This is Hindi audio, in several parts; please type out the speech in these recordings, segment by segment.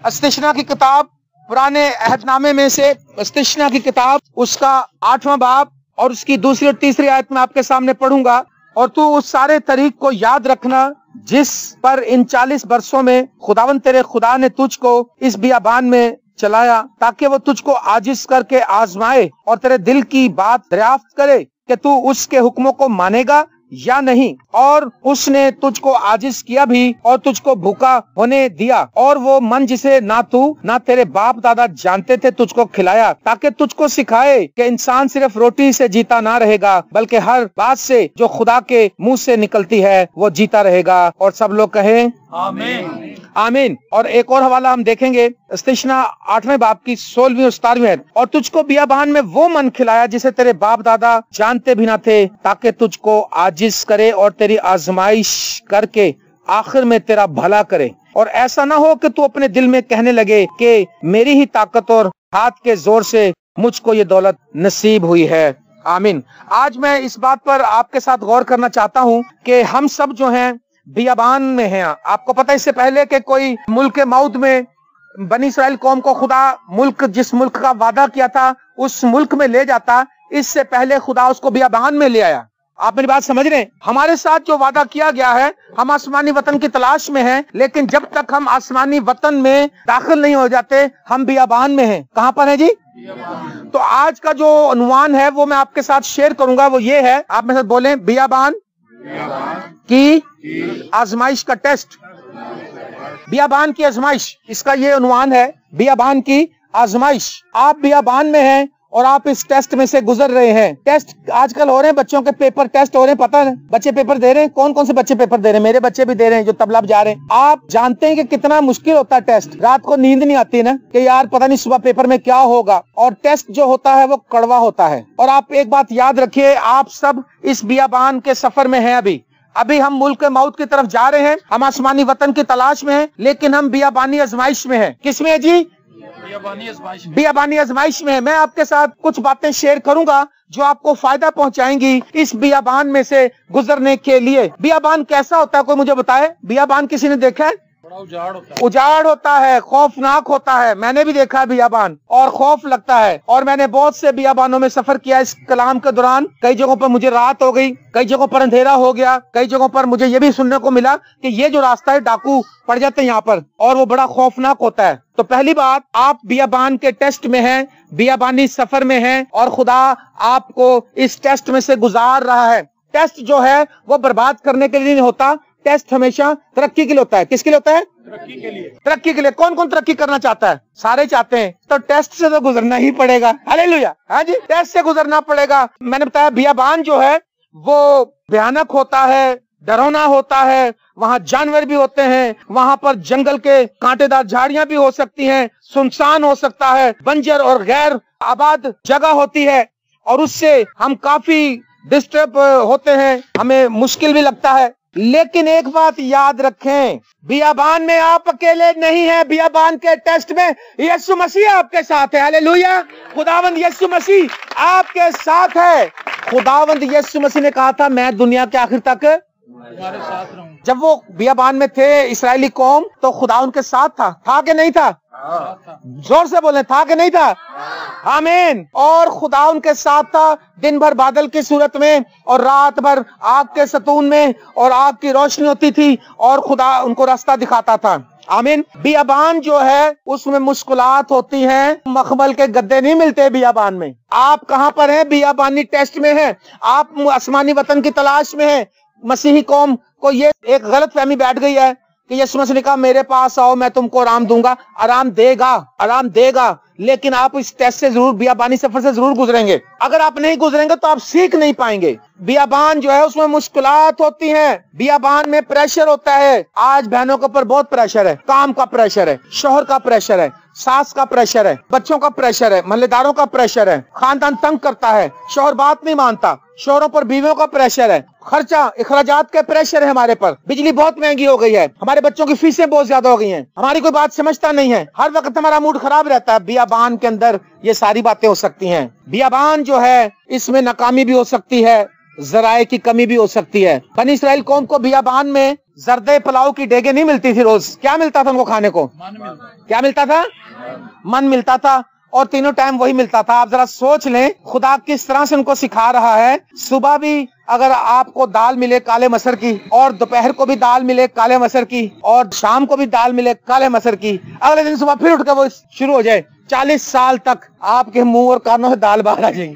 इस्तिश्ना की किताब, पुराने अहदनामे में से इस्तिश्ना की किताब, उसका 8वां बाब और उसकी 2 और 3 आयत में आपके सामने पढ़ूंगा। और तू उस सारे तरीक को याद रखना जिस पर इन 40 वर्षों में खुदावन तेरे खुदा ने तुझको इस बियाबान में चलाया, ताकि वो तुझको आजिज करके आजमाए और तेरे दिल की बात दरियाफ्त करे कि तू उसके हुक्मों को मानेगा या नहीं। और उसने तुझको आजिज किया भी और तुझको भूखा होने दिया, और वो मन जिसे ना तू ना तेरे बाप दादा जानते थे तुझको खिलाया, ताकि तुझको सिखाए कि इंसान सिर्फ रोटी से जीता ना रहेगा बल्कि हर बात से जो खुदा के मुंह से निकलती है वो जीता रहेगा। और सब लोग कहें आमीन आमीन। और एक और हवाला हम देखेंगे, इस्तिश्ना 8वें बाब की 16वीं और 17वीं आयत। और तुझको बियाबान में वो मन खिलाया जिसे तेरे बाप दादा जानते भी ना थे, ताकि तुझको आजिज करे और तेरी आजमाइश करके आखिर में तेरा भला करे। और ऐसा ना हो कि तू अपने दिल में कहने लगे कि मेरी ही ताकत और हाथ के जोर से मुझको ये दौलत नसीब हुई है। आमीन। आज मैं इस बात पर आपके साथ गौर करना चाहता हूँ कि हम सब जो हैं बियाबान में हैं। आपको पता है इससे पहले कि कोई मुल्क मौद में बनी इस्राएल कौम को खुदा जिस मुल्क का वादा किया था उस मुल्क में ले जाता, इससे पहले खुदा उसको बियाबान में ले आया। आप मेरी बात समझ रहे हैं? हमारे साथ जो वादा किया गया है, हम आसमानी वतन की तलाश में हैं, लेकिन जब तक हम आसमानी वतन में दाखिल नहीं हो जाते हम बियाबान में हैं। कहाँ पर है जी? तो आज का जो उन्वान है वो मैं आपके साथ शेयर करूंगा, वो ये है, आप मेरे साथ बोलें, बियाबान की आजमाइश का टेस्ट। बियाबान की आजमाइश, इसका ये उन्वान है, बियाबान की आजमाइश। आप बियाबान में हैं और आप इस टेस्ट में से गुजर रहे हैं। टेस्ट आजकल हो रहे हैं, बच्चों के पेपर टेस्ट हो रहे हैं, पता है? बच्चे पेपर दे रहे हैं। कौन कौन से बच्चे पेपर दे रहे हैं? मेरे बच्चे भी दे रहे हैं जो तबला जा रहे हैं। आप जानते हैं कि कितना मुश्किल होता है टेस्ट। रात को नींद नहीं आती ना कि यार पता नहीं सुबह पेपर में क्या होगा। और टेस्ट जो होता है वो कड़वा होता है। और आप एक बात याद रखिए, आप सब इस बियाबान के सफर में हैं। अभी हम मुल्क मौत की तरफ जा रहे हैं, हम आसमानी वतन की तलाश में हैं, लेकिन हम बियाबानी आजमाइश में हैं। किसमें है जी? बियाबानी आजमाइश में है। मैं आपके साथ कुछ बातें शेयर करूंगा जो आपको फायदा पहुंचाएंगी इस बियाबान में से गुजरने के लिए। बियाबान कैसा होता है, कोई मुझे बताए? बियाबान किसी ने देखा है? उजाड़ होता है, खौफनाक होता है। मैंने भी देखा है बियाबान और खौफ लगता है। और मैंने बहुत से बियाबानों में सफर किया इस कलाम के दौरान। कई जगहों पर मुझे रात हो गई, कई जगहों पर अंधेरा हो गया, कई जगहों पर मुझे ये भी सुनने को मिला कि ये जो रास्ता है डाकू पड़ जाते हैं यहाँ पर, और वो बड़ा खौफनाक होता है। तो पहली बात, आप बियाबान के टेस्ट में हैं, बियाबानी सफर में हैं, और खुदा आपको इस टेस्ट में से गुजार रहा है। टेस्ट जो है वो बर्बाद करने के लिए नहीं होता, टेस्ट हमेशा तरक्की के लिए होता है। किसके लिए होता है? तरक्की के लिए। तरक्की के लिए। कौन कौन तरक्की करना चाहता है? सारे चाहते हैं। तो टेस्ट से तो गुजरना ही पड़ेगा। हालेलुया। हाँ जी, टेस्ट से गुजरना पड़ेगा। मैंने बताया बियाबान जो है वो भयानक होता है, डरावना होता है। वहाँ जानवर भी होते हैं, वहाँ पर जंगल के कांटेदार झाड़ियां भी हो सकती हैं, सुनसान हो सकता है, बंजर और गैर आबाद जगह होती है, और उससे हम काफी डिस्टर्ब होते हैं, हमें मुश्किल भी लगता है। लेकिन एक बात याद रखें, बियाबान में आप अकेले नहीं हैं। बियाबान के टेस्ट में यीशु मसीह आपके साथ है। हालेलुया। खुदावंद यीशु मसीह आपके साथ है। खुदावंद यीशु मसीह ने कहा था, मैं दुनिया के आखिर तक तुम्हारे साथ रहूं। जब वो बियाबान में थे इस्राएली कौम, तो खुदा उनके साथ था कि नहीं था? जोर से बोले, था कि नहीं था? आमीन। और खुदा उनके साथ था, दिन भर बादल की सूरत में और रात भर आग के सतून में, और आग की रोशनी होती थी, और खुदा उनको रास्ता दिखाता था। आमीन। बियाबान जो है उसमें मुश्किलात होती हैं, मखमल के गद्दे नहीं मिलते बियाबान में। आप कहाँ पर हैं? बियाबानी टेस्ट में हैं। आप आसमानी वतन की तलाश में हैं। मसीही कौम को ये एक गलत फहमी बैठ गई है कि यीशु मसीह ने कहा मेरे पास आओ, मैं तुमको आराम दूंगा। आराम देगा, आराम देगा, लेकिन आप इस टेस्ट से जरूर, बियाबानी सफर से जरूर गुजरेंगे। अगर आप नहीं गुजरेंगे तो आप सीख नहीं पाएंगे। बियाबान जो है उसमें मुश्किलात होती हैं, बियाबान में प्रेशर होता है। आज बहनों के ऊपर बहुत प्रेशर है, काम का प्रेशर है, शोहर का प्रेशर है, सास का प्रेशर है, बच्चों का प्रेशर है, महल्लेदारों का प्रेशर है, खानदान तंग करता है, शोहर बात नहीं मानता, शोहरों पर बीवियों का प्रेशर है, खर्चा अखराजात के प्रेशर है हमारे पर, बिजली बहुत महंगी हो गई है, हमारे बच्चों की फीसें बहुत ज्यादा हो गई हैं, हमारी कोई बात समझता नहीं है, हर वक्त हमारा मूड खराब रहता है। बियाबान के अंदर ये सारी बातें हो सकती हैं। बियाबान जो है इसमें नाकामी भी हो सकती है, जराए की कमी भी हो सकती है। बनी इस्राइल कौम को बियाबान में जर्दे पुलाव की डेगे नहीं मिलती थी रोज। क्या मिलता था उनको खाने को? क्या मिलता था? मन मिलता था, और तीनों टाइम वही मिलता था। आप जरा सोच लें खुदा किस तरह से उनको सिखा रहा है। सुबह भी अगर आपको दाल मिले काले मसर की, और दोपहर को भी दाल मिले काले मसर की, और शाम को भी दाल मिले काले मसर की, अगले दिन सुबह फिर उठकर वो शुरू हो जाए, 40 साल तक आपके मुंह और कानों से दाल बाहर आ जाएगी।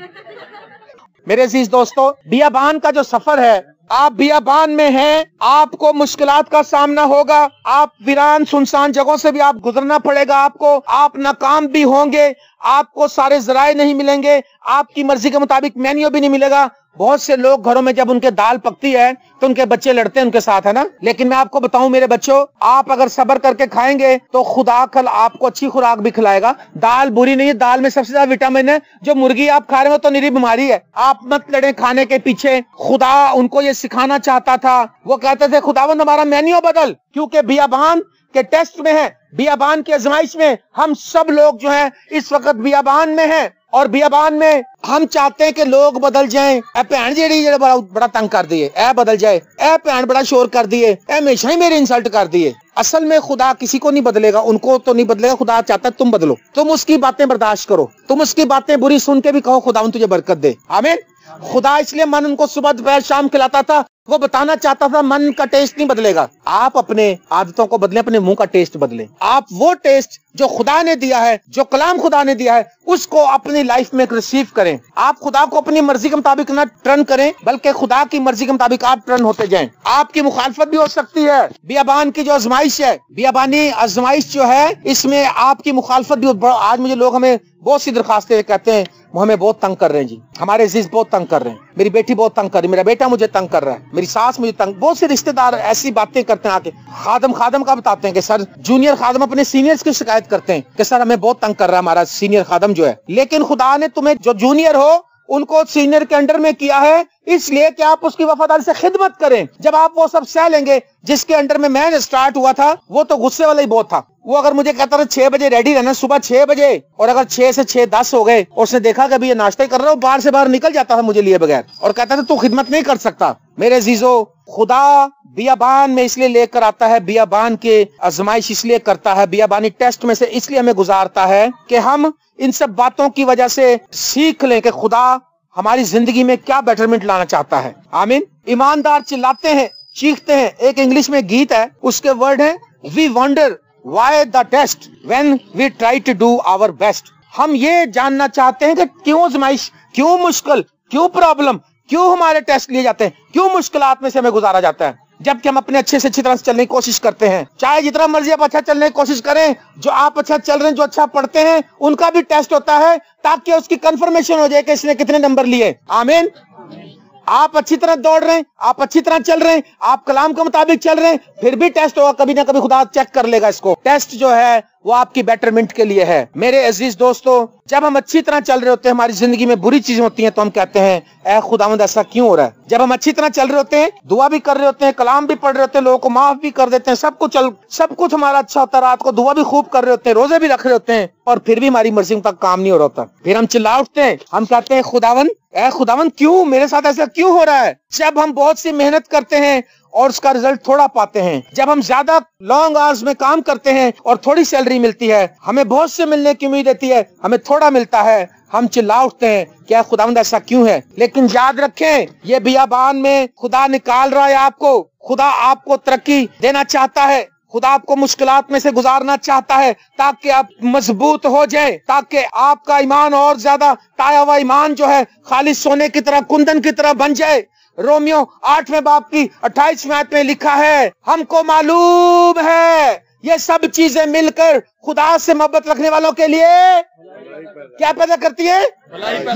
मेरे अजीज दोस्तों, बियाबान का जो सफर है, आप बियाबान में हैं, आपको मुश्किलात का सामना होगा। आप वीरान सुनसान जगहों से भी आप गुजरना पड़ेगा आपको। आप नाकाम भी होंगे, आपको सारे जराए नहीं मिलेंगे, आपकी मर्जी के मुताबिक मेन्यू भी नहीं मिलेगा। बहुत से लोग घरों में जब उनके दाल पकती है तो उनके बच्चे लड़ते हैं उनके साथ, है ना। लेकिन मैं आपको बताऊं मेरे बच्चों, आप अगर सब्र करके खाएंगे तो खुदा कल आपको अच्छी खुराक भी खिलाएगा। दाल बुरी नहीं है, दाल में सबसे ज्यादा विटामिन है। जो मुर्गी आप खा रहे हो तो निरी बीमारी है। आप मत लड़े खाने के पीछे। खुदा उनको ये सिखाना चाहता था। वो कहते थे खुदावंद हमारा मेन्यू बदल, क्योंकि बियाबान के टेस्ट में है, बियाबान की आजमाइश में हम सब लोग जो है इस वक्त बियाबान में हैं। और बियाबान में हम चाहते हैं कि लोग बदल जाएं। ए भैन जी बड़ा तंग कर दिए, ए बदल जाए, ए भैन बड़ा शोर कर दिए, ए हमेशा ही मेरे इंसल्ट कर दिए। असल में खुदा किसी को नहीं बदलेगा, उनको तो नहीं बदलेगा। खुदा चाहता है तुम बदलो, तुम उसकी बातें बर्दाश्त करो, तुम उसकी बातें बुरी सुन के भी कहो खुदा तुझे बरकत दे, आमीन। खुदा इसलिए मन उनको सुबह दोपहर शाम खिलाता था, वो बताना चाहता था मन का टेस्ट नहीं बदलेगा। आप अपने आदतों को बदलें, अपने मुंह का टेस्ट बदलें। आप वो टेस्ट जो खुदा ने दिया है, जो कलाम खुदा ने दिया है, उसको अपनी लाइफ में रिसीव करें। आप खुदा को अपनी मर्जी के मुताबिक ना टर्न करें, बल्कि खुदा की मर्जी के मुताबिक आप टर्न होते जाएं। आपकी मुखालफत भी हो सकती है। बियाबान की जो आजमाइश है, बियाबानी आजमाइश जो है, इसमें आपकी मुखालफत भी। आज मुझे लोग हमें बहुत सी दरखास्तें कहते हैं वो हमें बहुत तंग कर रहे हैं जी, हमारे अजीज बहुत तंग कर रहे हैं, मेरी बेटी बहुत तंग कर रही है, मेरा बेटा मुझे तंग कर रहा है, मेरी सास मुझे तंग। बहुत से रिश्तेदार ऐसी बातें करते हैं आके, खादम का बताते हैं कि सर जूनियर खादम अपने सीनियर्स की शिकायत करते हैं कि सर हमें बहुत तंग कर रहा है हमारा सीनियर खादम जो है। लेकिन खुदा ने तुम्हें जो जूनियर हो उनको सीनियर के अंडर में किया है, इसलिए कि आप उसकी वफादारी से खिदमत करें। जब आप वो सब सह लेंगे, जिसके अंडर में मैं स्टार्ट हुआ था वो तो गुस्से वाला ही बहुत था। वो अगर मुझे कहता था 6 बजे रेडी रहना, सुबह 6 बजे, और अगर 6 से 6:10 हो गए और उसने देखा कि अभी ये नाश्ता ही कर रहा हूँ, बाहर से बाहर निकल जाता था मुझे लिए बगैर और कहता था तू खिदमत नहीं कर सकता। मेरे अजीजों, खुदा बियाबान में इसलिए लेकर आता है, बियाबान के आजमाइश इसलिए करता है, बियाबानी टेस्ट में से इसलिए हमें गुजारता है कि हम इन सब बातों की वजह से सीख लें कि खुदा हमारी जिंदगी में क्या बेटरमेंट लाना चाहता है, आमीन। ईमानदार चिल्लाते हैं, चीखते हैं। एक इंग्लिश में गीत है, उसके वर्ड है, we wonder why the test when we try to do our best. हम ये जानना चाहते हैं कि क्यों आजमाइश, क्यों मुश्किल, क्यों प्रॉब्लम, क्यों हमारे टेस्ट लिए जाते हैं, क्यों मुश्किलात में से हमें गुजारा जाता है, जबकि हम अपने अच्छे से अच्छी तरह से चलने की कोशिश करते हैं। चाहे जितना मर्जी आप अच्छा चलने की कोशिश करें, जो आप अच्छा चल रहे हैं, जो अच्छा पढ़ते हैं, उनका भी टेस्ट होता है ताकि उसकी कंफर्मेशन हो जाए कि इसने कितने नंबर लिए, आमीन। आप अच्छी तरह दौड़ रहे हैं, आप अच्छी तरह चल रहे हैं, आप कलाम के मुताबिक चल रहे हैं, फिर भी टेस्ट होगा, कभी ना कभी खुदा चेक कर लेगा इसको। टेस्ट जो है वो आपकी बेटरमेंट के लिए है। मेरे अजीज दोस्तों, जब हम अच्छी तरह चल रहे होते हैं, हमारी जिंदगी में बुरी चीजें होती हैं, तो हम कहते हैं ऐ खुदावंद ऐसा क्यों हो रहा है। जब हम अच्छी तरह चल रहे होते हैं, दुआ भी कर रहे होते हैं, कलाम भी पढ़ रहे होते हैं, लोगों को माफ भी कर देते हैं, सब कुछ हमारा अच्छा होता है, रात को दुआ भी खूब कर रहे होते हैं, रोजे भी रख रहे होते हैं, और फिर भी हमारी मर्जी तक काम नहीं हो रहा होता। फिर हम चिल्ला उठते हैं, हम कहते हैं खुदावंद, ऐ खुदावंद क्यों मेरे साथ ऐसा क्यों हो रहा है। जब हम बहुत सी मेहनत करते हैं और उसका रिजल्ट थोड़ा पाते हैं, जब हम ज्यादा लॉन्ग आवर्स में काम करते हैं और थोड़ी सैलरी मिलती है, हमें बहुत से मिलने की उम्मीद रहती है, हमें थोड़ा मिलता है, हम चिल्ला उठते हैं क्या खुदावंद ऐसा क्यों है। लेकिन याद रखें, ये बियाबान में खुदा निकाल रहा है आपको, खुदा आपको तरक्की देना चाहता है, खुदा आपको मुश्किलात में से गुजारना चाहता है ताकि आप मजबूत हो जाए, ताकि आपका ईमान और ज्यादा ताया हुआ ईमान जो है खालिस सोने की तरह, कुंदन की तरह बन जाए। रोमियो 8वें बाब की 28वें आयत में लिखा है, हमको मालूम है ये सब चीजें मिलकर खुदा से मोहब्बत रखने वालों के लिए क्या पैदा करती है।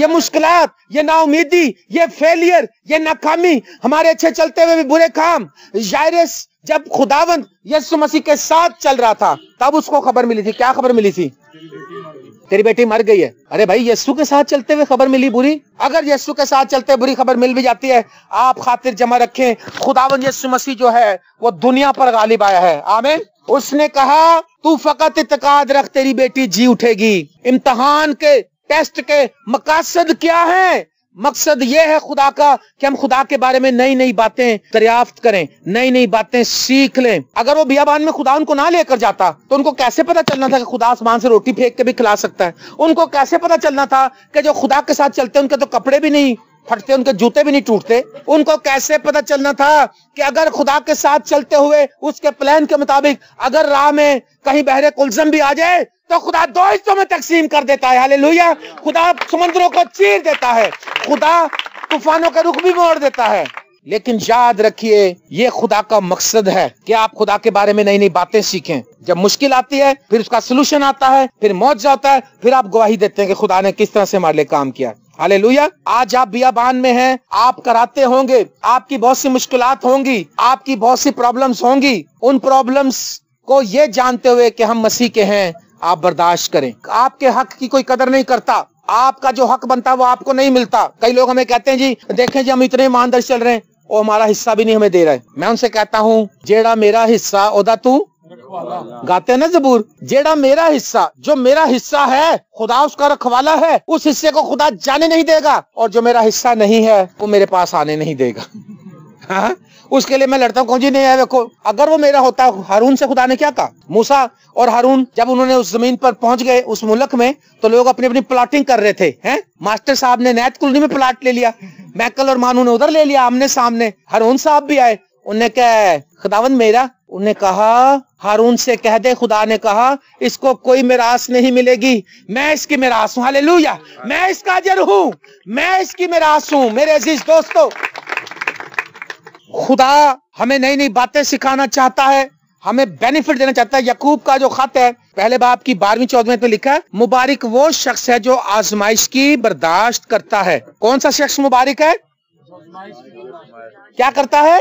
ये मुश्किलात, ये नाउमीदी, ये फेलियर, ये नाकामी, हमारे अच्छे चलते हुए भी बुरे काम। यायरस जब खुदावंद यीशु मसीह के साथ चल रहा था, तब उसको खबर मिली थी। क्या खबर मिली थी? तेरी बेटी मर गई है। अरे भाई, यीशु के साथ चलते हुए खबर मिली बुरी। अगर यीशु के साथ चलते बुरी खबर मिल भी जाती है, आप खातिर जमा रखें, खुदावंद यीशु मसीह जो है वो दुनिया पर गालिब आया है, आमीन। उसने कहा तू फकत इत्तेकाद रख, तेरी बेटी जी उठेगी। इम्तिहान के, टेस्ट के मकासद क्या है? मकसद ये है खुदा का कि हम खुदा के बारे में नई नई बातें दरियाफ्त करें, नई नई बातें सीख लें। अगर वो बियाबान में खुदा उनको ना लेकर जाता तो उनको कैसे पता चलना था कि खुदा आसमान से रोटी फेंक के भी खिला सकता है? उनको कैसे पता चलना था कि जो खुदा के साथ चलते उनके तो कपड़े भी नहीं फटते, उनके जूते भी नहीं टूटते? उनको कैसे पता चलना था कि अगर खुदा के साथ चलते हुए उसके प्लान के मुताबिक अगर राह में कहीं बहरे कुलज़म भी आ जाए तो खुदा 2 हिस्सों में तकसीम कर देता है। हालेलुया। खुदा समुद्रों को चीर देता है, खुदा तूफानों का रुख भी मोड़ देता है। लेकिन याद रखिए, ये खुदा का मकसद है कि आप खुदा के बारे में नई नई बातें सीखें। जब मुश्किल आती है फिर उसका सलूशन आता है, फिर मौजज़ा होता है, फिर आप गवाही देते हैं कि खुदा ने किस तरह से हमारे लिए काम किया। हालेलुया। आज आप बियाबान में हैं, आप कराते होंगे, आपकी बहुत सी मुश्किलात होंगी, आपकी बहुत सी प्रॉब्लम्स होंगी। उन प्रॉब्लम्स को ये जानते हुए कि हम मसीह के हैं, आप बर्दाश्त करें। आपके हक की कोई कदर नहीं करता, आपका जो हक बनता है वो आपको नहीं मिलता। कई लोग हमें कहते हैं जी देखें जी हम इतने ईमानदार चल रहे हैं, वो हमारा हिस्सा भी नहीं हमें दे रहा है। मैं उनसे कहता हूँ जेड़ा मेरा हिस्सा ओदा तू गाते हैं ना ज़बूर, जेड़ा मेरा हिस्सा, जो मेरा हिस्सा है खुदा उसका रखवाला है, उस हिस्से को खुदा जाने नहीं देगा, और जो मेरा हिस्सा नहीं है वो मेरे पास आने नहीं देगा। हाँ? उसके लिए मैं लड़ता हूँ, जी नहीं है। देखो अगर वो मेरा होता, हारून से खुदा ने क्या कहा? मूसा और हारून जब उन्होंने उस जमीन पर पहुंच गए उस मुल्क में, तो लोग अपनी अपनी प्लाटिंग कर रहे थे। हैं? मास्टर साहब ने नैत कॉलोनी में प्लाट ले लिया, मैकल और मानू ने उधर ले लिया आमने सामने। हारून साहब भी आए, उन्हें क्या खुदावंद मेरा, उन्हें कहा हारून से कह दे खुदा ने कहा इसको कोई मिरास नहीं मिलेगी, मैं इसकी मिरास हूँ। हालेलुया। मैं इसका अजर हूँ, मैं इसकी मिरास हूँ। मेरे अजीज दोस्तों, खुदा हमें नई नई बातें सिखाना चाहता है, हमें बेनिफिट देना चाहता है। याकूब का जो खत है पहले बाब की 12वीं-14वीं में लिखा है, मुबारक वो शख्स है जो आजमाइश की बर्दाश्त करता है। कौन सा शख्स मुबारक है? क्या करता है?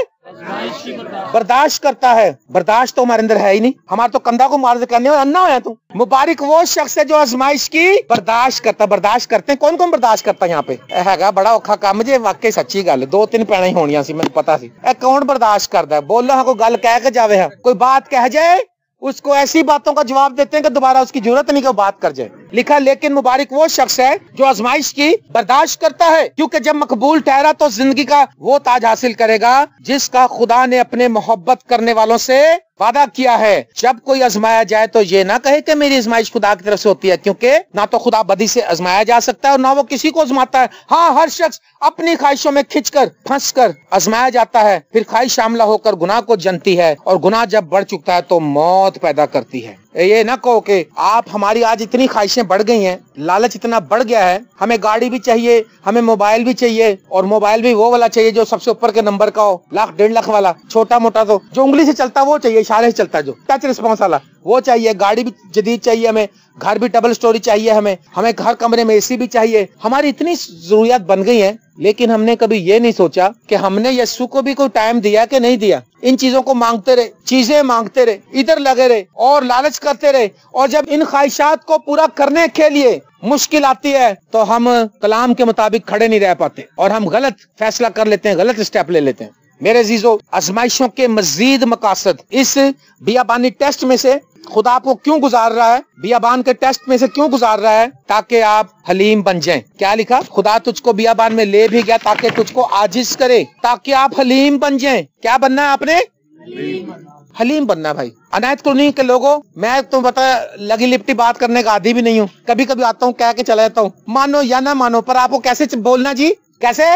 बर्दाश्त करता है। बर्दाश्त तो हमारे अंदर है ही नहीं, हमारे तो कंधा को मार करने और अन्ना है। तू मुबारक वो शख्स है जो आजमाइश की बर्दाश्त करता। बर्दाश्त करते हैं कौन कौन बर्दाश्त करता है? यहाँ पे हैगा बड़ा औखा काम जे, वाकई सच्ची गल 2-3 पैना ही होनियां सी, मैंने पता सी। कौन बर्दाश्त करता है? बोलो हाँ, कोई गल कह के जावे है, कोई बात कह जाए उसको ऐसी बातों का जवाब देते हैं कि दोबारा उसकी जरूरत नहीं कि वो बात कर जाए। लिखा लेकिन मुबारक वो शख्स है जो आजमाइश की बर्दाश्त करता है, क्योंकि जब मकबूल ठहरा तो जिंदगी का वो ताज हासिल करेगा जिसका खुदा ने अपने मोहब्बत करने वालों से वादा किया है। जब कोई आजमाया जाए तो ये ना कहे कि मेरी आजमाइश खुदा की तरफ से होती है, क्योंकि ना तो खुदा बदी से आजमाया जा सकता है और ना वो किसी को आजमाता है। हाँ, हर शख्स अपनी ख्वाहिशों में खिंचकर फंसकर आजमाया जाता है, फिर ख्वाहिश शामिल होकर गुनाह को जनती है, और गुनाह जब बढ़ चुकता है तो मौत पैदा करती है। ये ना कहो कि आप हमारी आज इतनी ख्वाहिशें बढ़ गई हैं, लालच इतना बढ़ गया है, हमें गाड़ी भी चाहिए, हमें मोबाइल भी चाहिए, और मोबाइल भी वो वाला चाहिए जो सबसे ऊपर के नंबर का हो, 1,00,000-1.5 लाख वाला। छोटा मोटा तो जो उंगली से चलता वो चाहिए, इशारे से चलता जो टच रिस्पॉन्स वाला वो चाहिए। गाड़ी भी जदीद चाहिए हमें, घर भी डबल स्टोरी चाहिए हमें हर कमरे में एसी भी चाहिए। हमारी इतनी जरूरियात बन गई हैं, लेकिन हमने कभी ये नहीं सोचा कि हमने यीशु को भी कोई टाइम दिया कि नहीं दिया। इन चीजों को मांगते रहे, चीजें मांगते रहे, इधर लगे रहे और लालच करते रहे, और जब इन ख्वाहिशात को पूरा करने के लिए मुश्किल आती है तो हम कलाम के मुताबिक खड़े नहीं रह पाते और हम गलत फैसला कर लेते हैं, गलत स्टेप ले लेते हैं। मेरे अजीजों, आजमाइशों के मजीद मकासद इस बियाबानी टेस्ट में से खुदा आपको क्यों गुजार रहा है, बियाबान के टेस्ट में से क्यों गुजार रहा है? ताकि आप हलीम बन जाएं। क्या लिखा? खुदा तुझको बियाबान में ले भी गया ताकि तुझको आजिज करे, ताकि आप हलीम बन जाएं। क्या बनना है आपने? हलीम बनना है। भाई अनायत कॉलोनी के लोगों, मैं तो पता लगी लिपटी बात करने का आदी भी नहीं हूँ, कभी कभी आता हूँ कह के चला जाता हूँ, मानो या ना मानो, पर आपको कैसे बोलना जी? कैसे?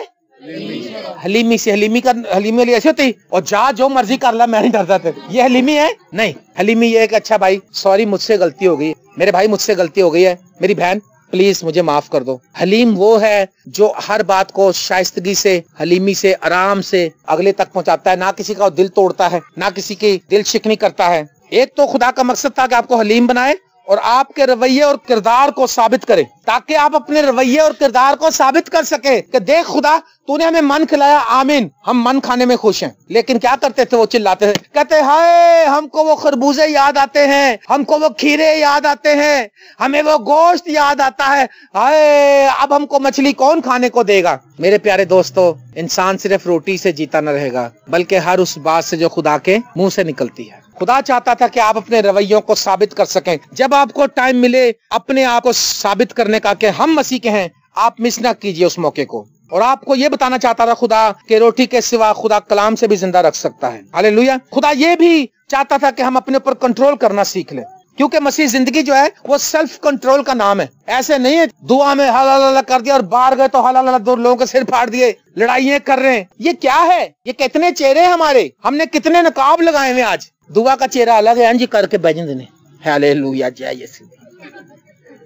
हलीमी से। हलीमी वाली ऐसी होती, और जा जो मर्जी कर ला, मैं नहीं डरता थे। ये हलीमी है? नहीं, हलीमी ये है कि अच्छा भाई सॉरी मुझसे गलती हो गई, मेरे भाई मुझसे गलती हो गई है, मेरी बहन प्लीज मुझे माफ कर दो। हलीम वो है जो हर बात को शाइस्तगी से, हलीमी से, आराम से अगले तक पहुंचाता है, ना किसी का दिल तोड़ता है, ना किसी की दिल शिकनी करता है। एक तो खुदा का मकसद था कि आपको हलीम बनाए और आपके रवैये और किरदार को साबित करे, ताकि आप अपने रवैये और किरदार को साबित कर सके कि देख खुदा तूने हमें मन खिलाया, आमीन, हम मन खाने में खुश हैं। लेकिन क्या करते थे? वो चिल्लाते थे, कहते हाय हमको वो खरबूजे याद आते हैं, हमको वो खीरे याद आते हैं, हमें वो गोश्त याद आता है, हाय अब हमको मछली कौन खाने को देगा। मेरे प्यारे दोस्तों, इंसान सिर्फ रोटी से जीता न रहेगा, बल्कि हर उस बात से जो खुदा के मुंह से निकलती है। खुदा चाहता था कि आप अपने रवैयों को साबित कर सकें। जब आपको टाइम मिले अपने आप को साबित करने का कि हम मसीह के हैं, आप मिस ना कीजिए उस मौके को। और आपको ये बताना चाहता था खुदा कि रोटी के सिवा खुदा कलाम से भी जिंदा रख सकता है। हालेलुया। खुदा ये भी चाहता था कि हम अपने ऊपर कंट्रोल करना सीख लें, क्योंकि मसीह जिंदगी जो है वो सेल्फ कंट्रोल का नाम है। ऐसे नहीं है दुआ में हला कर दिया और बाहर गए तो हला दो लोगों के सिर फाड़ दिए, लड़ाइयां कर रहे हैं। ये क्या है? ये कितने चेहरे हमारे, हमने कितने नकाब लगाए हुए। आज दुआ का चेहरा अलग है, अंजी करके बैजन देने, हालेलुया जय यीशु।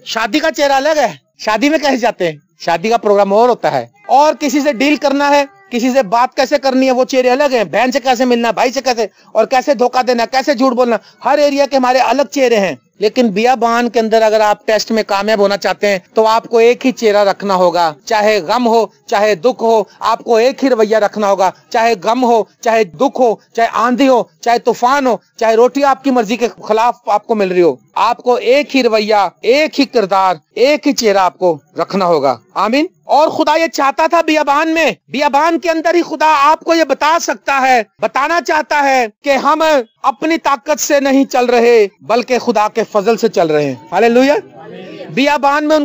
शादी का चेहरा अलग है, शादी में कैसे जाते हैं, शादी का प्रोग्राम और होता है। और किसी से डील करना है, किसी से बात कैसे करनी है, वो चेहरे अलग हैं। बहन से कैसे मिलना, भाई से कैसे, और कैसे धोखा देना, कैसे झूठ बोलना, हर एरिया के हमारे अलग चेहरे हैं। लेकिन बियाबान के अंदर अगर आप टेस्ट में कामयाब होना चाहते हैं तो आपको एक ही चेहरा रखना होगा। चाहे गम हो चाहे दुख हो, आपको एक ही रवैया रखना होगा। चाहे गम हो चाहे दुख हो, चाहे आंधी हो चाहे तूफान हो, चाहे रोटी आपकी मर्जी के खिलाफ आपको मिल रही हो, आपको एक ही रवैया, एक ही किरदार, एक ही चेहरा आपको रखना होगा। आमीन। और खुदा ये चाहता था बियाबान में, बियाबान के अंदर ही खुदा आपको ये बता सकता है, बताना चाहता है कि हम अपनी ताकत से नहीं चल रहे बल्कि खुदा के फजल से चल रहे हैं। हालेलुया। बियाबान में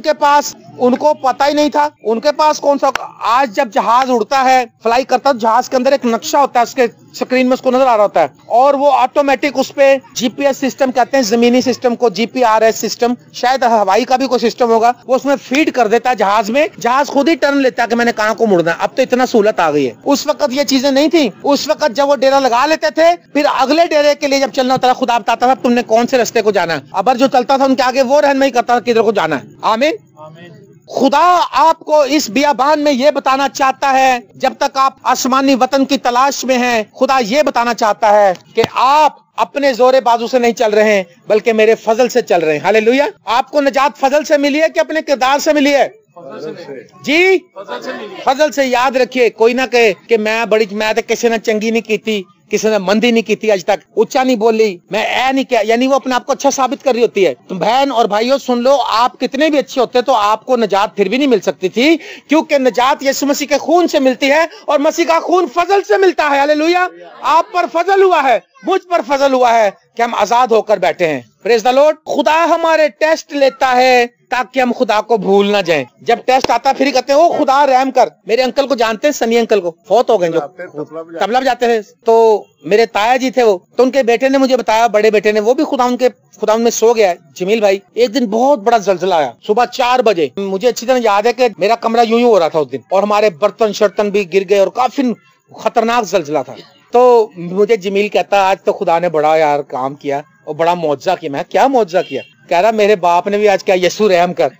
उनको पता ही नहीं था, उनके पास कौन सा। आज जब जहाज उड़ता है, फ्लाई करता है, जहाज के अंदर एक नक्शा होता है, उसके स्क्रीन में उसको नजर आ रहा होता है, और वो ऑटोमेटिक उस पे जीपीएस सिस्टम कहते हैं, जमीनी सिस्टम को जीपीआरएस सिस्टम, शायद हवाई का भी कोई सिस्टम होगा, वो उसमें फीड कर देता है जहाज में। जहाज खुद ही टर्न लेता है कि मैंने कहाँ को मुड़ना है। अब तो इतना सहूलत आ गई है, उस वक्त ये चीजें नहीं थी। उस वक्त जब वो डेरा लगा लेते थे, फिर अगले डेरे के लिए जब चलना होता था, खुदा बताता था तुमने कौन से रास्ते को जाना है। अबर जो चलता था उनके आगे वो रहनुमाई करता था किधर को जाना है। आमीन। खुदा आपको इस बियाबान में ये बताना चाहता है, जब तक आप आसमानी वतन की तलाश में हैं, खुदा ये बताना चाहता है कि आप अपने जोरे बाजू से नहीं चल रहे हैं बल्कि मेरे फजल से चल रहे हैं। हालेलुया। आपको निजात फजल से मिली है कि अपने किरदार से मिली है? जी, फजल से। याद रखिए, कोई ना कहे कि मैं तो किसी ने चंगी नहीं की थी, किसी ने मंदी नहीं की थी, आज तक ऊंचा नहीं बोली, मैं ऐ नहीं किया, यानी वो अपने आप को अच्छा साबित कर रही होती है। तो बहन और भाइयों सुन लो, आप कितने भी अच्छे होते तो आपको निजात फिर भी नहीं मिल सकती थी, क्योंकि निजात यीशु मसीह के खून से मिलती है और मसीह का खून फजल से मिलता है। हालेलुया। आप पर फजल हुआ है, मुझ पर फजल हुआ है कि हम आजाद होकर बैठे हैं। Praise the Lord. खुदा हमारे टेस्ट लेता है ताकि हम खुदा को भूल ना जाएं। जब टेस्ट आता फिर कहते हैं ओ खुदा रहम कर। मेरे अंकल को जानते हैं, सनी अंकल को, फौत हो गए, जो तबला बजाते थे, तो मेरे ताया जी थे वो, तो उनके बेटे ने मुझे बताया, बड़े बेटे ने, वो भी खुदा में सो गया है, जमील भाई। एक दिन बहुत बड़ा जलजला आया सुबह 4 बजे। मुझे अच्छी तरह याद है कि मेरा कमरा यूं हो रहा था उस दिन, और हमारे बर्तन शर्तन भी गिर गए और काफी खतरनाक जलजला था। तो मुझे जमील कहता आज तो खुदा ने बड़ा यार काम किया और बड़ा मुआवजा किया। मैं क्या मुआवजा किया? कह रहा मेरे बाप ने भी आज क्या यीशु रहम कर।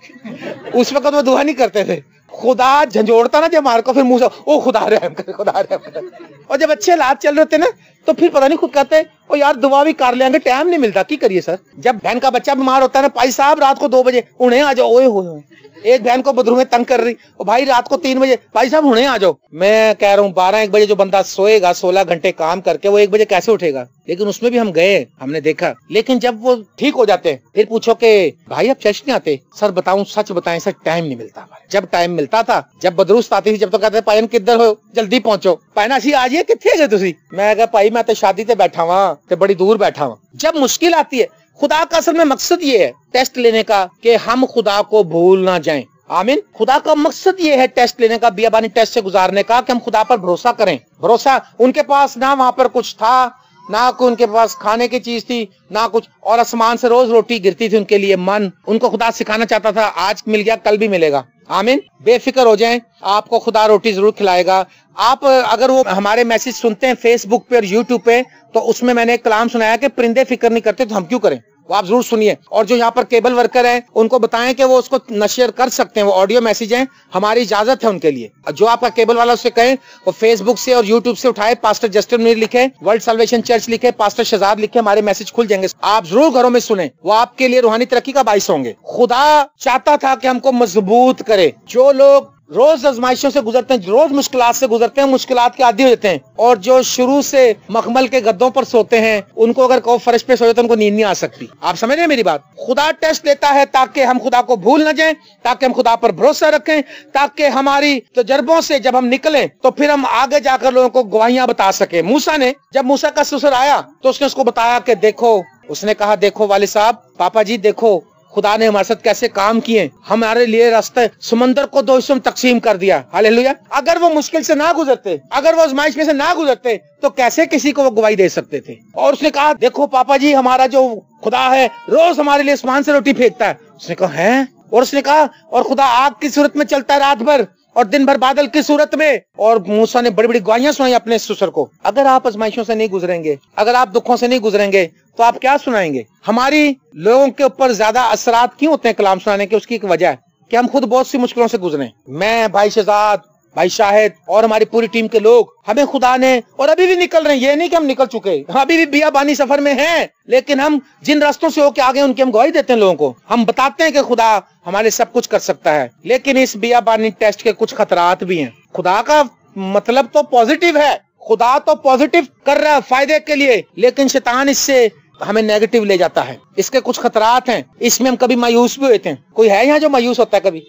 उस वक्त वो दुआ नहीं करते थे, खुदा झंझोड़ता ना जब हमारे को, फिर मुंह से ओ खुदा रहम कर, खुदा रहम कर। और जब अच्छे हालात चल रहे थे ना, तो फिर पता नहीं खुद कहते ओ यार दुआ भी कर लेंगे, टाइम नहीं मिलता, की करिए सर। जब बहन का बच्चा बीमार होता है ना, भाई साहब रात को 2 बजे उन्हें आ जाओ, ओए हो। एक बहन को बदरू में तंग कर रही, ओ भाई रात को 3 बजे, भाई साहब उन्हें आ जाओ। मैं कह रहा हूँ 12-1 बजे जो बंदा सोएगा 16 घंटे काम करके, वो 1 बजे कैसे उठेगा? लेकिन उसमें भी हम गए, हमने देखा। लेकिन जब वो ठीक हो जाते हैं, फिर पूछो कि भाई अब चर्च नहीं आते? सर बताऊं, सच बताएं सर, टाइम नहीं मिलता हमारे। जब टाइम मिलता था, जब बदरूस्त आती थी, जब तो कहते पायन किधर हो, जल्दी पहुंचो, पायना असी आज ये किथे गए तुसी? मैं कहा भाई मैं तो शादी ते बैठा हुआ, ते बड़ी दूर बैठा हुआ। जब मुश्किल आती है, खुदा का असल में मकसद ये है टेस्ट लेने का कि हम खुदा को भूल ना जाएं। आमीन। खुदा का मकसद ये है टेस्ट लेने का, बियाबानी टेस्ट से गुजारने का, कि हम खुदा पर भरोसा करें। भरोसा, उनके पास ना वहां पर कुछ था, ना कोई उनके पास खाने की चीज थी, ना कुछ, और आसमान से रोज रोटी गिरती थी उनके लिए, मन। उनको खुदा सिखाना चाहता था आज मिल गया कल भी मिलेगा। आमीन। बेफिक्र हो जाएं, आपको खुदा रोटी जरूर खिलाएगा। आप अगर वो हमारे मैसेज सुनते हैं फेसबुक पे और यूट्यूब पे, तो उसमें मैंने एक कलाम सुनाया कि परिंदे फिक्र नहीं करते तो हम क्यों करें, वो आप जरूर सुनिए। और जो यहाँ पर केबल वर्कर हैं उनको बताएं कि वो उसको नशर कर सकते हैं, वो ऑडियो मैसेज हैं, हमारी इजाजत है उनके लिए। जो आपका केबल वाला उससे कहें वो फेसबुक से और यूट्यूब से उठाए, पास्टर जस्टिन मीर लिखे, वर्ल्ड सल्वेशन चर्च लिखे, पास्टर शहजाद लिखे, हमारे मैसेज खुल जाएंगे। आप जरूर घरों में सुने, वो आपके लिए रूहानी तरक्की का बाइस होंगे। खुदा चाहता था कि हमको मजबूत करे। जो लोग रोज आजमाइशों से गुजरते हैं, रोज मुश्किलात से गुजरते हैं, मुश्किलात के आदी हो जाते हैं, और जो शुरू से मखमल के गद्दों पर सोते हैं, उनको अगर कहो फर्श पे सोए तो उनको नींद नहीं आ सकती। आप समझ रहे हैं मेरी बात? खुदा टेस्ट लेता है ताकि हम खुदा को भूल न जाएं, ताकि हम खुदा पर भरोसा रखें, ताकि हमारी तजर्बों से जब हम निकलें तो फिर हम आगे जाकर लोगों को गवाहियां बता सके। मूसा ने, जब मूसा का ससुर आया तो उसने उसको बताया कि देखो, उसने कहा देखो वाले साहब, पापा जी देखो, खुदा ने हमारे साथ कैसे काम किए, हमारे लिए रास्ते, समंदर को दो हिस्सों में तकसीम कर दिया। हालेलुया। अगर वो मुश्किल से ना गुजरते, अगर वो आजमाइश में से ना गुजरते, तो कैसे किसी को वो गवाही दे सकते थे। और उसने कहा, देखो पापा जी, हमारा जो खुदा है रोज हमारे लिए आसमान से रोटी फेंकता है। उसने कहा, है? और उसने कहा, और खुदा आग की सूरत में चलता है रात भर और दिन भर बादल की सूरत में। और मूसा ने बड़ी बड़ी गवाहियां सुनाई अपने ससुर को। अगर आप आजमाइशों से नहीं गुजरेंगे, अगर आप दुखों से नहीं गुजरेंगे, तो आप क्या सुनाएंगे? हमारी लोगों के ऊपर ज्यादा असरात क्यों होते हैं कलाम सुनाने के? उसकी एक वजह है कि हम खुद बहुत सी मुश्किलों से गुजरे। मैं, भाई शहजाद, भाई शाहिद और हमारी पूरी टीम के लोग, हमें खुदा ने, और अभी भी निकल रहे हैं, ये नहीं कि हम निकल चुके, अभी भी बियाबानी सफर में हैं, लेकिन हम जिन रास्तों से होके आगे उनकी हम गवाही देते हैं लोगों को। हम बताते हैं कि खुदा हमारे सब कुछ कर सकता है, लेकिन इस बियाबानी टेस्ट के कुछ खतरात भी हैं। खुदा का मतलब तो पॉजिटिव है, खुदा तो पॉजिटिव कर रहा है फायदे के लिए, लेकिन शैतान इससे हमें नेगेटिव ले जाता है। इसके कुछ खतरात हैं, इसमें हम कभी मायूस भी होते हैं। कोई है यहाँ जो मायूस होता है? कभी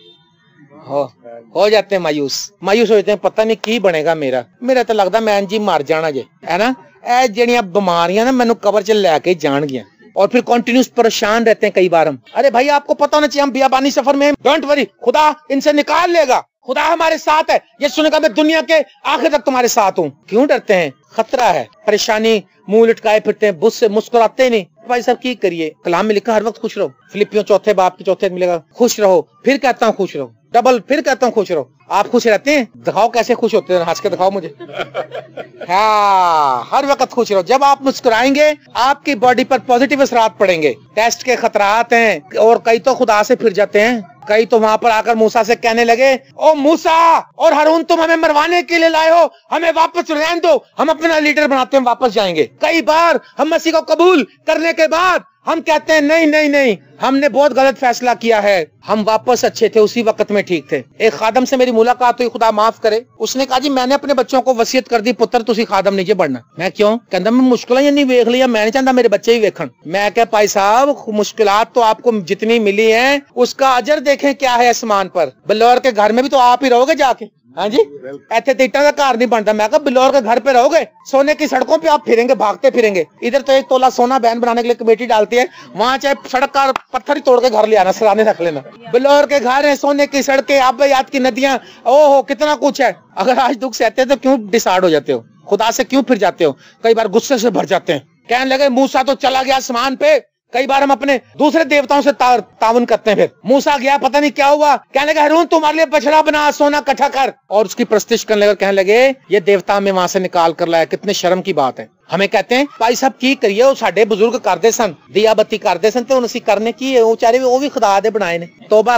हो जाते हैं मायूस होते हैं, पता नहीं की बनेगा मेरा तो लगता मैं जी मर जाना जे, है ना। ए जड़ियां बीमारियां ना मैनू कवर च लैके जान गियां, और फिर कंटिन्यूस परेशान रहते हैं कई बार हम। अरे भाई, आपको पता होना चाहिए हम बियाबानी सफर में, डोंट वरी, खुदा इनसे निकाल लेगा, खुदा हमारे साथ है। ये सुनेगा, मैं दुनिया के आखिर तक तुम्हारे साथ हूँ। क्यों डरते हैं? खतरा है, परेशानी, मुंह लटकाए फिरते हैं, बुझ से मुस्कुराते नहीं। भाई साहब की करिए? कलाम में लिखा हर वक्त खुश रहो। फिलिपियों 4 बाब के 4 मिलेगा, खुश रहो। फिर कहता हूँ खुश रहो, डबल फिर कहता हूँ खुश रहो। आप खुश रहते हैं? दिखाओ कैसे खुश होते हैं, हंस के दिखाओ मुझे। हाँ, हर वक्त खुश रहो। जब आप मुस्कुराएंगे, आपकी बॉडी पर पॉजिटिव असरात पड़ेंगे। टेस्ट के खतरात हैं, और कई तो खुदा से फिर जाते हैं। कई तो वहां पर आकर मूसा से कहने लगे, ओ मूसा और हारून, तुम हमें मरवाने के लिए लाए हो, हमें वापस रहने दो, हम अपना लीडर बनाते हैं, वापस जाएंगे। कई बार हम मसीह को कबूल करने के बाद हम कहते हैं, नहीं नहीं नहीं, हमने बहुत गलत फैसला किया है, हम वापस अच्छे थे, उसी वक्त में ठीक थे। एक खादम से मेरी मुलाकात हुई, खुदा माफ करे, उसने कहा, जी मैंने अपने बच्चों को वसीयत कर दी, पुत्र तुसी खादम नहीं जे बनना। मैं क्यों? कहता मैं मुश्किलें नहीं वेख लिया, मैं नहीं चाहता मेरे बच्चे ही वेखन। मैं क्या भाई साहब, मुश्किलात तो आपको जितनी मिली है उसका अजर देखें क्या है आसमान पर। बिल्लौर के घर में भी तो आप ही रहोगे जाके। हाँ जी, ऐसे तो ईटा का घर नहीं बनता। मैं कहा बिल्लौर के घर पे रहोगे, सोने की सड़कों पे आप फिरेंगे, भागते फिरेंगे। इधर तो 1 तोला सोना बहन बनाने के लिए कमेटी डालती है, वहाँ चाहे सड़क का पत्थर ही तोड़ के घर ले आना, सराहने रख लेना। बिल्लौर के घर है, सोने की सड़कें, आबयात की नदियां, ओहो कितना कुछ है। अगर आज दुख सहते हैं तो क्यों डिसाइड हो जाते हो? खुदा से क्यों फिर जाते हो? कई बार गुस्से से भर जाते हैं, कहने लगे मूसा तो चला गया आसमान पे। कई बार हम अपने दूसरे देवताओं से तावन करते हैं। फिर मूसा गया, पता नहीं क्या हुआ, कहने लगे हारून तुम्हारे लिए बछड़ा बना, सोना इकट्ठा कर, और उसकी प्रस्तिश करने लगे। कहने लगे ये देवता में वहां से निकाल कर लाया, कितने शर्म की बात है। हमें कहते हैं भाई साहब की करिए, वो साडे बुजुर्ग करते सन, दिया बत्ती करते सन, तो उसी करने की है, वो चारे वो भी खुदा दे बनाए ने। तौबा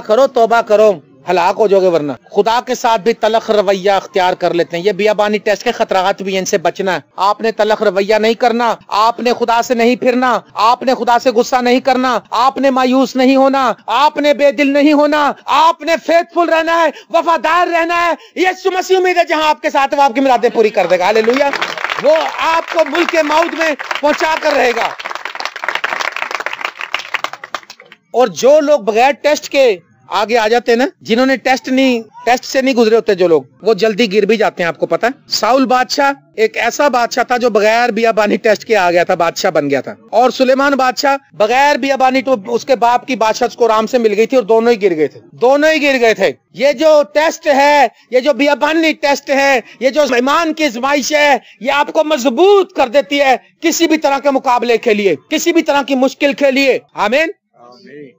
करो, हलाक हो जाओगे, वरना खुदा के साथ भी तलख रवैया अख्तियार कर लेते हैं। ये बियाबानी टेस्ट के खतरात भी, इनसे बचना है। आपने तलख रवैया नहीं करना, आपने खुदा से नहीं फिरना, आपने खुदा से गुस्सा नहीं करना, आपने मायूस नहीं होना, आपने बेदिल नहीं होना, आपने फेथफुल रहना है, वफादार रहना है। यीशु मसीह उम्मीद है जहां आपके साथ है वो आपकी मुरादें पूरी कर देगा। हालेलुया। वो आपको मुल्क के मौत में पहुंचा कर रहेगा। और जो लोग बगैर टेस्ट के आगे आ जाते हैं ना, जिन्होंने टेस्ट से नहीं गुजरे होते जो लोग, वो जल्दी गिर भी जाते हैं। आपको पता है, साउल बादशाह एक ऐसा बादशाह था जो बगैर बियाबानी टेस्ट के आ गया था, बादशाह बन गया था। और सुलेमान बादशाह बगैर बियाबानी, तो उसके बाप की बादशाह को आराम से मिल गई थी, और दोनों ही गिर गए थे। ये जो टेस्ट है, ये जो बियाबानी टेस्ट है, ये जो ईमान की आजमाइश है, ये आपको मजबूत कर देती है किसी भी तरह के मुकाबले के लिए, किसी भी तरह की मुश्किल के लिए। आमीन।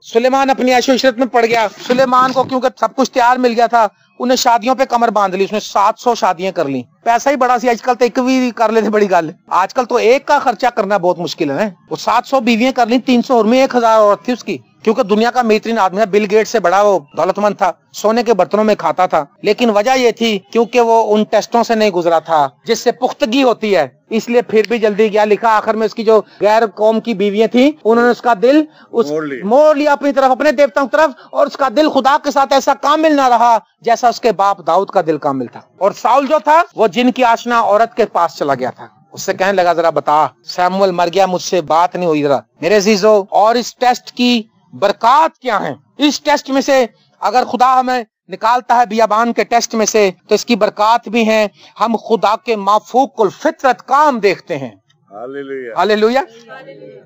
सुलेमान अपनी ऐशो इशरत में पड़ गया। सुलेमान को क्योंकि सब कुछ तैयार मिल गया था, उन्हें शादियों पे कमर बांध ली। उसने 700 शादियां कर ली। पैसा ही बड़ा सी, आजकल तो एक भी कर लेते बड़ी गल। आजकल तो एक का खर्चा करना बहुत मुश्किल है। वो 700 बीवियां कर ली, 300 और में 1000 औरत थी उसकी, क्योंकि दुनिया का बेहतरीन आदमी है। बिल गेट से बड़ा वो दौलतमंद था, सोने के बर्तनों में खाता था। लेकिन वजह ये थी क्योंकि वो उन टेस्टों से नहीं गुजरा था जिससे पुख्तगी होती है, इसलिए फिर भी जल्दी गया। लिखा आखिर में उसकी जो गैर कौम की बीवियां थी, उन्होंने उसका दिल मोड़ लिया अपनी तरफ, अपने देवताओं की तरफ, और उसका दिल खुदा के साथ ऐसा कामिल ना रहा जैसा उसके बाप दाऊद का दिल कामिल था। और साउल जो था वो जिनकी आशना औरत के पास चला गया था। उससे कहने लगा, जरा बता, सैमुअल मर गया, मुझसे बात नहीं हुई जरा। मेरे अजीजों, और इस टेस्ट की बरकत क्या है? इस टेस्ट में से अगर खुदा हमें निकालता है बियाबान के टेस्ट में से, तो इसकी बरकत भी है, हम खुदा के माफूकुल फितरत काम देखते हैं। हालेलुया। हालेलुया।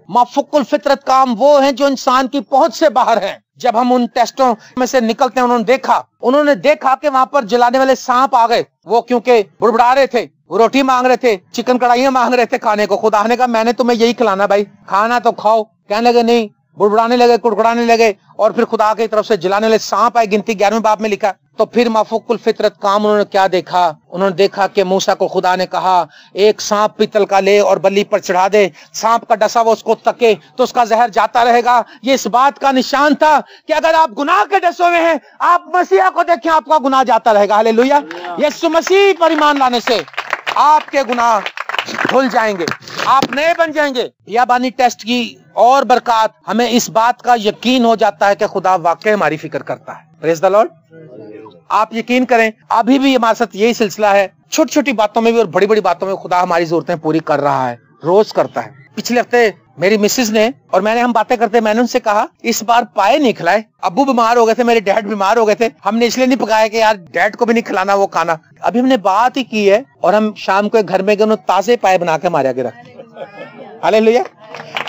माफुकुल फितरत काम वो हैं जो इंसान की पहुंच से बाहर हैं। जब हम उन टेस्टों में से निकलते हैं, उन्होंने देखा कि वहां पर जलाने वाले सांप आ गए। वो क्योंकि बुड़बुड़ा रहे थे, वो रोटी मांग रहे थे, चिकन कढ़ाइयां मांग रहे थे खाने को। खुदा ने कहा मैंने तुम्हें यही खिलाना भाई, खाना तो खाओ। कहने लगे नहीं, बुड़बुड़ाने लगे, कुड़कुड़ाने लगे, और फिर खुदा की तरफ से जलाने वाले सांप आए। गिनती 11वें बाब में लिखा। तो फिर माफुकुल फितरत काम उन्होंने क्या देखा? उन्होंने देखा कि मूसा को खुदा ने कहा एक सांप पीतल का ले और बलि पर चढ़ा दे, सांप का डसा वो उसको तके तो उसका जहर जाता रहेगा। ये इस बात का निशान था कि अगर आप गुनाह के डसों में हैं, आप मसीहा को देखें, आपका गुनाह जाता रहेगा। हालेलुया। यीशु मसीह पर ईमान लाने से आपके गुनाह धुल जाएंगे, आप नए बन जाएंगे। बियाबानी टेस्ट की और बरकत, हमें इस बात का यकीन हो जाता है कि खुदा वाकई हमारी फिक्र करता है। Praise the Lord. आप यकीन करें, अभी भी हमारे साथ यही सिलसिला है। छोटी छोटी बातों में भी और बड़ी बड़ी बातों में खुदा हमारी जरूरतें पूरी कर रहा है, रोज करता है। पिछले हफ्ते मेरी मिसेज ने और हम बातें करते, मैंने उनसे कहा इस बार पाए नहीं खिलाए। अब्बू बीमार हो गए थे, मेरे डैड बीमार हो गए थे, हमने इसलिए नहीं पकाया कि यार डैड को भी नहीं खिलाना वो खाना। अभी हमने बात ही की है और हम शाम को घर में गए, ताजे पाए बना के हमारे आगे रखे। हालेलुया।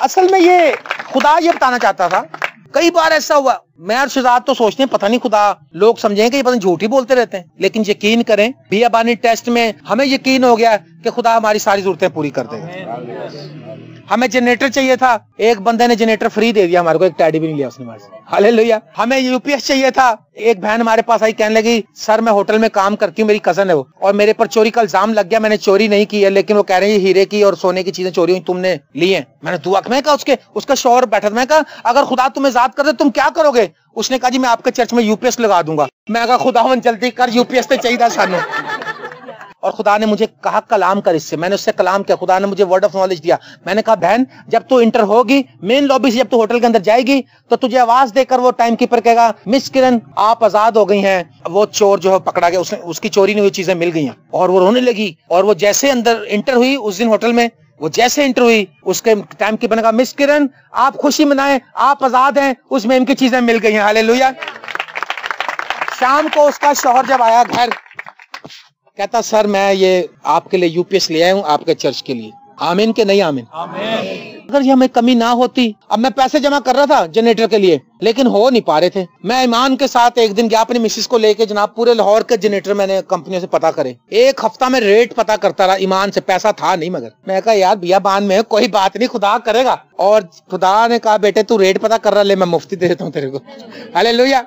असल में ये खुदा ये बताना चाहता था। कई बार ऐसा हुआ, मैं और शहजाद तो सोचते हैं पता नहीं खुदा लोग समझेंगे कि ये पता नहीं झूठ ही बोलते रहते हैं, लेकिन यकीन करें बियाबानी टेस्ट में हमें यकीन हो गया कि खुदा हमारी सारी जरूरतें पूरी कर देगा। हमें जनरेटर चाहिए था, एक बंदे ने जनरेटर फ्री दे दिया हमारे को, एक टैडी भी नहीं लिया उसने हमारे से। हालेलुया। हमें यूपीएस चाहिए था, एक बहन हमारे पास आई, कहने लगी सर मैं होटल में काम करती हूँ, मेरी कजन है वो, और मेरे पर चोरी का इल्जाम लग गया। मैंने चोरी नहीं की है, लेकिन वो कह रहे हैं हीरे की और सोने की चीजें चोरी हुई, तुमने ली है। मैंने दुआ, मैं कहा उसका शौहर बैठा था, मैं कहा अगर खुदा तुम्हें आजाद कर दे तुम क्या करोगे? उसने कहा जी मैं आपके चर्च में यूपीएस लगा दूंगा। मैं कहा खुदावन जल्दी कर, यूपीएस तो चाहिए सानू। और खुदा ने मुझे कहा कलाम कर इससे, मैंने उससे कलाम किया, खुदा ने मुझे वर्ड ऑफ नॉलेज दिया। मैंने कहा बहन जब तू इंटर होगी मेन लॉबी से, जब तू होटल के अंदर जाएगी तो तुझे आवाज देकर वो टाइम कीपर कहेगा मिस किरण आप आजाद हो गई हैं। वो चोर जो है पकड़ा गया, उसकी चोरी नहीं हुई चीजें मिल गई। और वो रोने लगी, और वो जैसे अंदर इंटर हुई उस दिन होटल में, वो जैसे इंटर हुई उसके टाइम कीपर ने कहा मिस किरण आप खुशी मनाएं, आप आजाद हैं, उसमें इनकी चीजें मिल गई हैं। हालेलुया। शाम को उसका शौहर जब आया घर, कहता सर मैं ये आपके लिए यूपीएस ले आया हूँ आपके चर्च के लिए। आमीन के नहीं आमीन? अगर ये हमें कमी ना होती, अब मैं पैसे जमा कर रहा था जनरेटर के लिए लेकिन हो नहीं पा रहे थे। मैं ईमान के साथ एक दिन गया अपनी मिसिस को लेके, जनाब पूरे लाहौर के जनरेटर मैंने कंपनियों से पता करे, एक हफ्ता में रेट पता करता रहा। ईमान से पैसा था नहीं, मगर मैं कहा यार बियाबान में कोई बात नहीं, खुदा करेगा। और खुदा ने कहा बेटे तू रेट पता कर रहा, ले मैं मुफ्ती दे देता हूँ तेरे को। हालेलुया।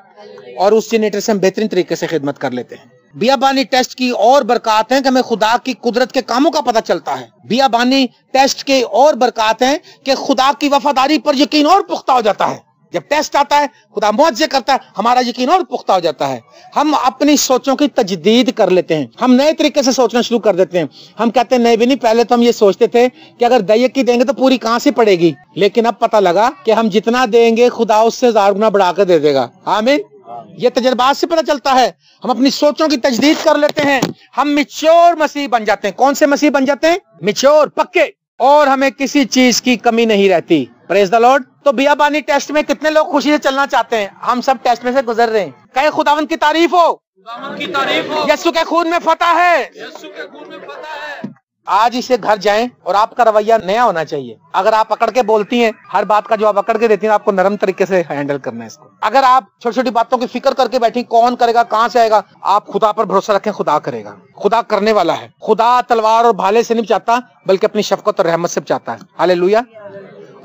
और उस जनरेटर से हम बेहतरीन तरीके से खिदमत कर लेते हैं। बियाबानी टेस्ट की और बरकत है कि हमें खुदा की कुदरत के कामों का पता चलता है। बियाबानी टेस्ट के और बरकत है कि खुदा की वफादारी पर यकीन और पुख्ता हो जाता है। जब टेस्ट आता है खुदा मुआवजे करता है, हमारा यकीन और पुख्ता हो जाता है। हम अपनी सोचों की तजदीद कर लेते हैं, हम नए तरीके से सोचना शुरू कर देते हैं। हम कहते हैं नहीं भी नहीं, पहले तो हम ये सोचते थे कि अगर दयक की देंगे तो पूरी कहां से पड़ेगी, लेकिन अब पता लगा कि हम जितना देंगे खुदा उससे 1000 गुना बढ़ा कर दे देगा। आमीन। ये तजर्बात से पता चलता है। हम अपनी सोचों की तजदीद कर लेते हैं, हम मिच्योर मसीह बन जाते हैं। कौन से मसीह बन जाते हैं? मिच्योर, पक्के, और हमें किसी चीज की कमी नहीं रहती। Praise the Lord. तो बियाबानी टेस्ट में कितने लोग खुशी से चलना चाहते हैं? हम सब टेस्ट में से गुजर रहे हैं। कहे खुदावंद की तारीफ हो, खुदावंद की तारीफ हो, यीशु के खून में फतह है, यीशु के खून में फतह है। आज इसे घर जाएं और आपका रवैया नया होना चाहिए। अगर आप अकड़ के बोलती हैं, हर बात का जवाब अकड़ के देती हैं, आपको नरम तरीके से हैंडल करना है इसको। अगर आप छोटी छोटी बातों की फिक्र करके बैठी, कौन करेगा, कहां से आएगा, आप खुदा पर भरोसा रखें, खुदा करेगा। खुदा करने वाला है। खुदा तलवार और भाले से नहीं बचाता, बल्कि अपनी शफकत और रहमत से बचाता है। हालेलुया।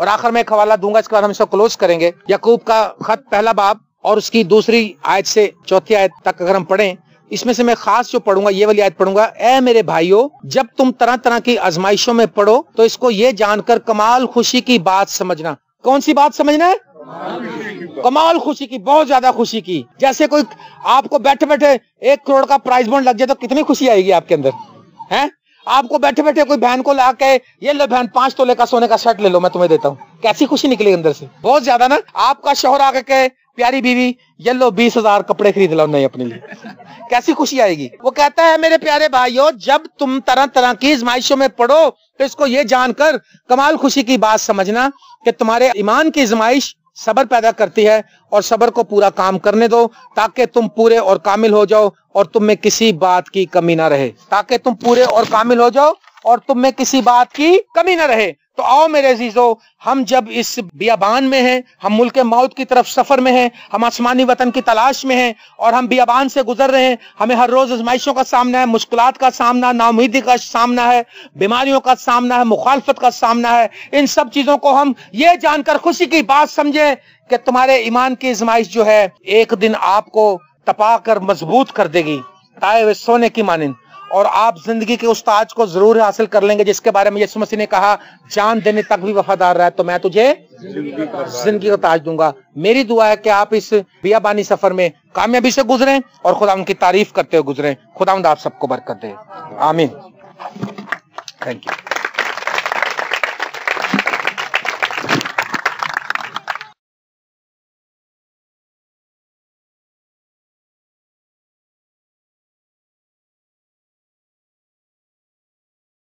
और आखिर में एक हवाला दूंगा, इसके बाद हम इसको क्लोज करेंगे। याकूब का खत पहला बाब और उसकी दूसरी आयत से चौथी आयत तक अगर हम पढ़ें, इसमें से मैं खास जो पढ़ूंगा ये वाली आयत पढ़ूंगा। ए मेरे भाइयों, जब तुम तरह तरह की आजमाइशों में पढ़ो तो इसको ये जानकर कमाल खुशी की बात समझना। कौन सी बात समझना है? कमाल खुशी की, बहुत ज्यादा खुशी की। जैसे कोई आपको बैठे बैठे 1 करोड़ का प्राइज बॉन्ड लग जाए तो कितनी खुशी आएगी आपके अंदर, है? आपको बैठे बैठे कोई बहन को ला के ये लो बहन 5 तोले का सोने का शर्ट ले लो, मैं तुम्हें देता हूँ, कैसी खुशी निकलेगी अंदर से, बहुत ज्यादा ना। आपका शौहर आके के प्यारी बीवी ये लो 20,000 कपड़े खरीद लो नहीं अपने लिए, कैसी खुशी आएगी। वो कहता है मेरे प्यारे भाइयों, जब तुम तरह तरह की आजमाइशों में पढ़ो तो इसको ये जानकर कमाल खुशी की बात समझना कि तुम्हारे ईमान की आजमाइश सब्र पैदा करती है, और सब्र को पूरा काम करने दो ताकि तुम पूरे और कामिल हो जाओ और तुम में किसी बात की कमी ना रहे। ताकि तुम पूरे और कामिल हो जाओ और तुम में किसी बात की कमी न रहे। तो आओ मेरे अजीजों, हम जब इस बियाबान में हैं, हम मुल्क मौत की तरफ सफर में हैं, हम आसमानी वतन की तलाश में हैं और हम बियाबान से गुजर रहे हैं। हमें हर रोज आजमाइशों का सामना है, मुश्किलात का सामना, नाउमीदी का सामना है, बीमारियों का सामना है, मुखालफत का सामना है। इन सब चीजों को हम ये जानकर खुशी की बात समझे कि तुम्हारे ईमान की आजमाइश जो है एक दिन आपको तपा कर मजबूत कर देगी, ताए हुए सोने की मानिंद, और आप जिंदगी के उस ताज को जरूर हासिल कर लेंगे जिसके बारे में यीशु मसीह ने कहा, जान देने तक भी वफादार रहा तो मैं तुझे जिंदगी का ताज दूंगा। मेरी दुआ है कि आप इस बियाबानी सफर में कामयाबी से गुजरें और खुदा उनकी तारीफ करते हुए गुजरें। खुदा आप सबको बरकत दे, आमीन। Thank you.